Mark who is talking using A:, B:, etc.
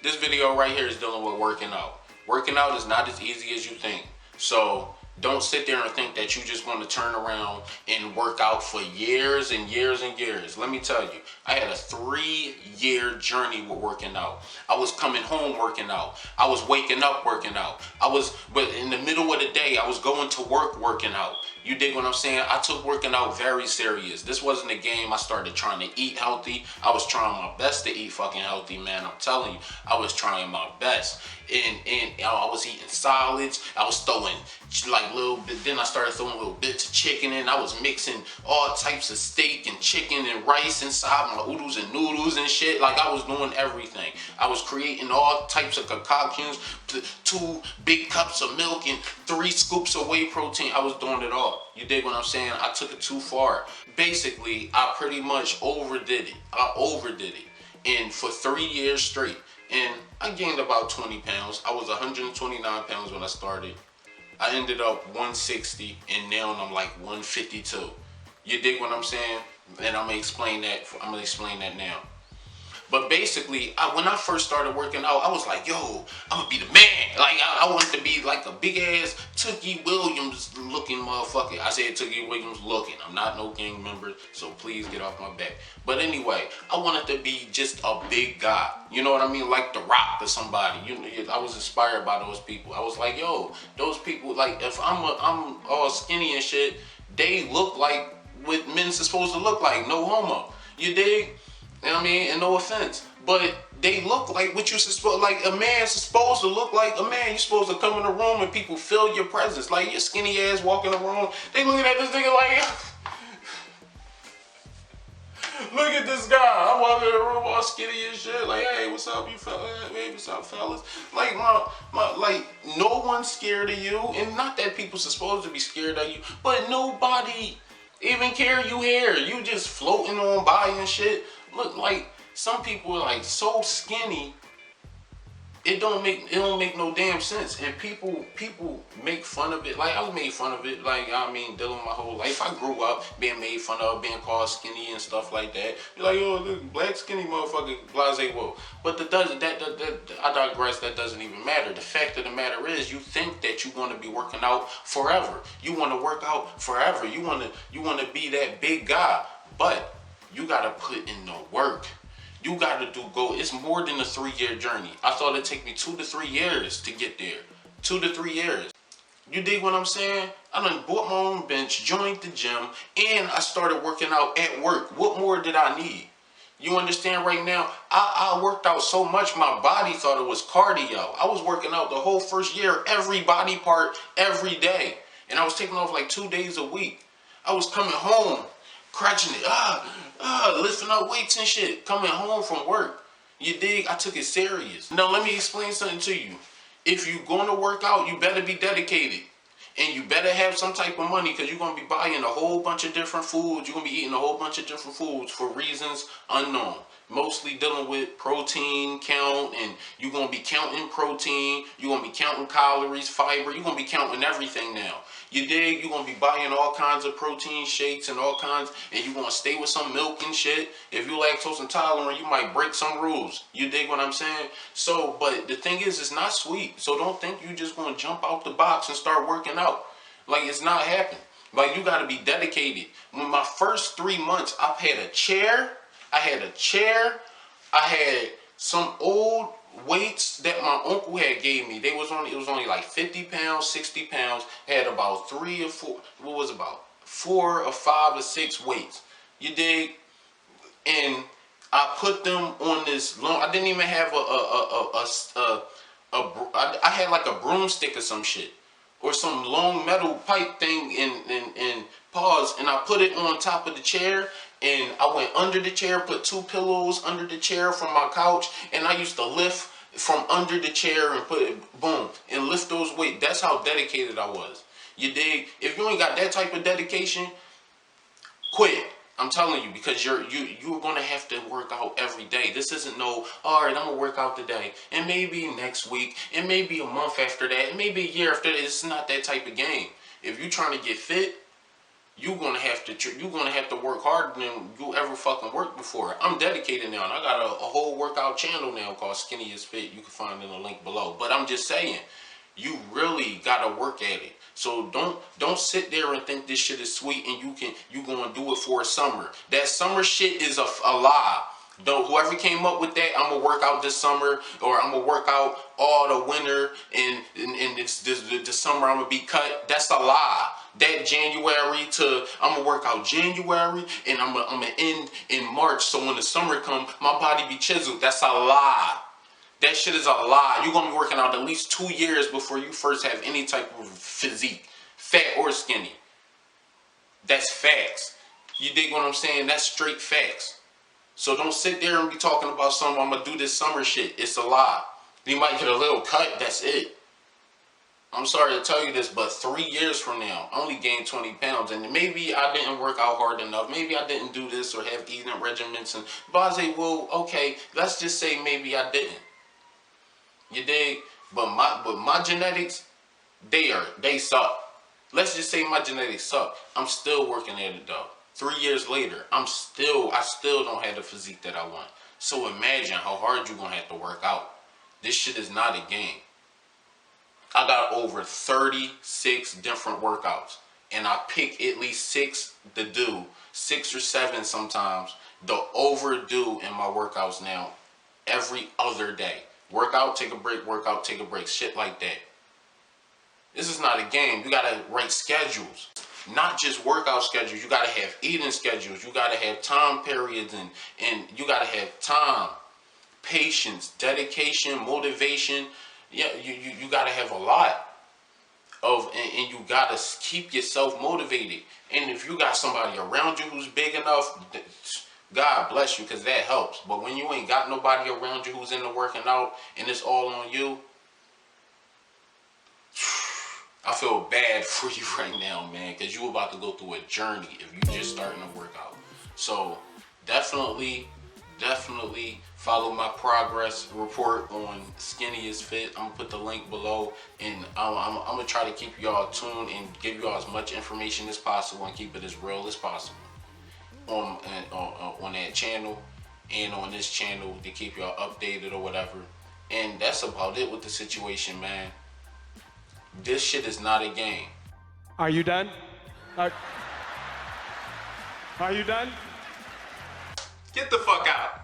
A: This video right here is dealing with working out. Working out is not as easy as you think. So don't sit there and think that you just want to turn around and work out for years and years and years. Let me tell you, I had a 3-year journey with working out. I was coming home working out. I was waking up working out. But in the middle of the day, I was going to work working out. You dig what I'm saying? I took working out very serious. This wasn't a game. I started trying to eat healthy. I was trying my best to eat fucking healthy, man. I'm telling you, I was trying my best. And I was eating solids. I was throwing like little bit. Then I started throwing little bits of chicken in. I was mixing all types of steak and chicken and rice inside my oodles and noodles and shit. Like I was doing everything. I was creating all types of concoctions, 2 big cups of milk and 3 scoops of whey protein. I was doing it all. You dig what I'm saying? I took it too far. Basically, I pretty much overdid it. I overdid it. And for 3 years straight. And I gained about 20 pounds. I was 129 pounds when I started. I ended up 160 and now I'm like 152. You dig what I'm saying? And I'm gonna explain that now. But basically, when I first started working out, I was like, yo, I'm gonna be the man. Like, I wanted to be like a big ass Tookie Williams looking motherfucker. I said Tookie Williams looking. I'm not no gang member, so please get off my back. But anyway, I wanted to be just a big guy. You know what I mean? Like The Rock or somebody. I was inspired by those people. I was like, yo, those people, like, if I'm all skinny and shit, they look like what men's supposed to look like. No homo. You dig? You know what I mean? And no offense. But they look like what you supposed, like a man's supposed to look like a man. You're supposed to come in the room and people feel your presence. Like your skinny ass walk in the room. They looking at this nigga like, look at this guy. I'm walking in the room all skinny and shit. Like, hey, what's up, you fellas? Hey, what's up, fellas? Like, like, no one's scared of you. And not that people supposed to be scared of you, but nobody even care you here. You just floating on by and shit. Look, like some people are like so skinny, it don't make no damn sense. And people make fun of it. Like I was made fun of it. Like I mean, dealing with my whole life. I grew up being made fun of, being called skinny and stuff like that. You're like, yo, this black skinny motherfucker, blase whoa. But I digress. That doesn't even matter. The fact of the matter is, you think that you're gonna be working out forever. You want to work out forever. You want to be that big guy, but you gotta put in the work. You gotta it's more than a 3-year journey. I thought it'd take me 2 to 3 years to get there. 2 to 3 years. You dig what I'm saying? I done bought my own bench, joined the gym, and I started working out at work. What more did I need? You understand right now? I worked out so much, my body thought it was cardio. I was working out the whole first year, every body part, every day. And I was taking off like 2 days a week. I was coming home, crunching it, lifting up weights and shit, coming home from work. You dig? I took it serious. Now let me explain something to you. If you're going to work out, you better be dedicated. And you better have some type of money because you're going to be buying a whole bunch of different foods. You're going to be eating a whole bunch of different foods for reasons unknown. Mostly dealing with protein count, and you're going to be counting protein. You're going to be counting calories, fiber. You're going to be counting everything now. You dig? You're going to be buying all kinds of protein shakes and all kinds, and you're going to stay with some milk and shit. If you're lactose intolerant, you might break some rules. You dig what I'm saying? So, but the thing is, it's not sweet. So don't think you're just going to jump out the box and start working out. Like, it's not happening. Like, you got to be dedicated. When my first 3 months, I had a chair. I had some old weights that my uncle had gave me. It was only like 50 pounds, 60 pounds. Had about 3 or 4, 4 or 5 or 6 weights. You dig? And I put them on this long, I didn't even have I had like a broomstick or some shit. Or some long metal pipe thing and pause, and I put it on top of the chair, and I went under the chair, put 2 pillows under the chair from my couch, and I used to lift from under the chair and put it, boom, and lift those weights. That's how dedicated I was. You dig? If you ain't got that type of dedication, quit. I'm telling you, because you're going to have to work out every day. This isn't no, all right, I'm going to work out today, and maybe next week, and maybe a month after that, and maybe a year after that. It's not that type of game. If you're trying to get fit, you're gonna have to work harder than you ever fucking worked before. I'm dedicated now, and I got a whole workout channel now called Skinny is Fit. You can find it in the link below. But I'm just saying, you really gotta work at it. So don't sit there and think this shit is sweet and you gonna do it for a summer. That summer shit is a lie. Whoever came up with that, I'm gonna work out this summer, or I'm gonna work out all the winter, and it's the summer I'm gonna be cut. That's a lie. That January to I'm gonna work out January, and I'm gonna end in March. So when the summer comes, my body be chiseled. That's a lie. That shit is a lie. You're gonna be working out at least 2 years before you first have any type of physique, fat or skinny. That's facts. You dig what I'm saying? That's straight facts. So don't sit there and be talking about something, I'm gonna do this summer shit. It's a lie. You might get a little cut, that's it. I'm sorry to tell you this, but 3 years from now, I only gained 20 pounds. And maybe I didn't work out hard enough. Maybe I didn't do this or have eating regimens. And well, okay, let's just say maybe I didn't. You dig? But my genetics, they suck. Let's just say my genetics suck. I'm still working at it though. 3 years later, I still don't have the physique that I want. So imagine how hard you're gonna have to work out. This shit is not a game. I got over 36 different workouts, and I pick at least 6 to do, 6 or 7 sometimes, the overdo in my workouts now, every other day. Workout, take a break, workout, take a break, shit like that. This is not a game. You gotta write schedules. Not just workout schedules. You gotta have eating schedules. You gotta have time periods, and you gotta have time, patience, dedication, motivation. Yeah, you gotta have a lot of, and you gotta keep yourself motivated. And if you got somebody around you who's big enough, God bless you, because that helps. But when you ain't got nobody around you who's into working out and it's all on you, I feel bad for you right now, man, because you're about to go through a journey if you're just starting to work out. So definitely follow my progress report on Skinny is Fit. I'm gonna put the link below, and I'm gonna try to keep y'all tuned and give y'all as much information as possible and keep it as real as possible on that channel and on this channel to keep y'all updated or whatever. And that's about it with the situation, man. This shit is not a game.
B: Are you done? Are you done?
A: Get the fuck out.